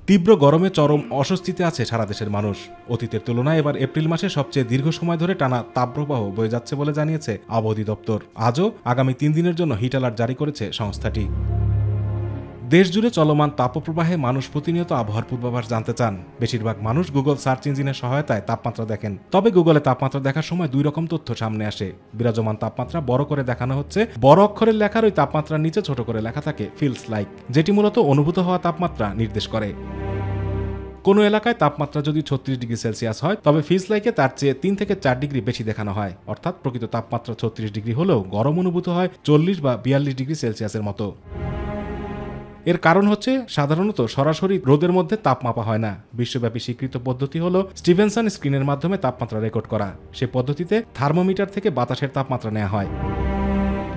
তীব্র গরমে চরম অস্বস্তিতে আছে সারা দেশের মানুষ। অতীতের তুলনায় এবার এপ্রিল মাসে সবচেয়ে দীর্ঘ সময় ধরে টানা তাপপ্রবাহ বয়ে যাচ্ছে বলে জানিয়েছে আবহাওয়া অধিদপ্তর। আজও আগামী 3 দিনের জন্য হিট অ্যালার্ট জারি করেছে সংস্থাটি। দেশজুড়ে চলমান তাপপ্রবাহে মানুষ প্রতিনিয়ত আবহাওয়ার পূর্বাভাস জানতে চান। বেশিরভাগ মানুষ গুগল সার্চ ইঞ্জিনের সহায়তায় তাপমাত্রা দেখেন। তবে গুগলে তাপমাত্রা দেখার সময় 2 রকম তথ্য সামনে আসে। বিরাজমান তাপমাত্রা বড় করে দেখানো হচ্ছে, বড় অক্ষরের লেখার ওই তাপমাত্রার নিচে ছোট করে লেখা থাকে ফিলস লাইক, যেটি মূলত অনুভূত হওয়া তাপমাত্রা নির্দেশ করে। কোনো এলাকায় তাপমাত্রা যদি 36 ডিগ্রি সেলসিয়াস হয়, তবে ফিলস লাইকে তার চেয়ে 3 থেকে 4 ডিগ্রি বেশি দেখানো হয়। অর্থাৎ প্রকৃত তাপমাত্রা 36 ডিগ্রি হলেও গরম অনুভূত হয় 40 বা 42 ডিগ্রি সেলসিয়াসের মতো। এর কারণ হচ্ছে সাধারণত সরাসরি রোদের মধ্যে তাপ মাপা হয় না। বিশ্বব্যাপী স্বীকৃত পদ্ধতি হলো স্টিভেনসন স্ক্রিনের মাধ্যমে তাপমাত্রা রেকর্ড করা। সে পদ্ধতিতে থার্মোমিটার থেকে বাতাসের তাপমাত্রা নেওয়া হয়।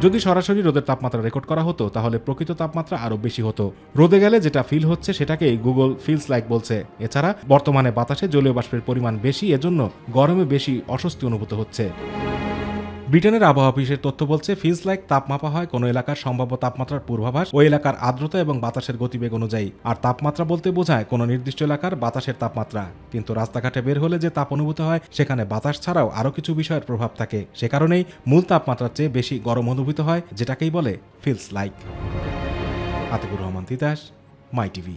যদি সরাসরি রোদের তাপমাত্রা রেকর্ড করা হতো তাহলে প্রকৃত তাপমাত্রা আরও বেশি হতো। রোদে গেলে যেটা ফিল হচ্ছে সেটাকেই গুগল ফিলস লাইক বলছে। এছাড়া বর্তমানে বাতাসে জলীয় বাষ্পের পরিমাণ বেশি, এজন্য গরমে বেশি অস্বস্তি অনুভূত হচ্ছে। ব্রিটেনের আবহাওয়া অফিসের তথ্য বলছে, ফিলস লাইক তাপ মাপা হয় কোনো এলাকার সম্ভাব্য তাপমাত্রার পূর্বাভাস, ওই এলাকার আর্দ্রতা এবং বাতাসের গতিবেগ অনুযায়ী। আর তাপমাত্রা বলতে বোঝায় কোনো নির্দিষ্ট এলাকার বাতাসের তাপমাত্রা। কিন্তু রাস্তাঘাটে বের হলে যে তাপ অনুভূত হয় সেখানে বাতাস ছাড়াও আরও কিছু বিষয়ের প্রভাব থাকে। সে কারণেই মূল তাপমাত্রার চেয়ে বেশি গরম অনুভূত হয়, যেটাকেই বলে ফিলস লাইক। আতিকুর রহমান তিতাস, মাই টিভি।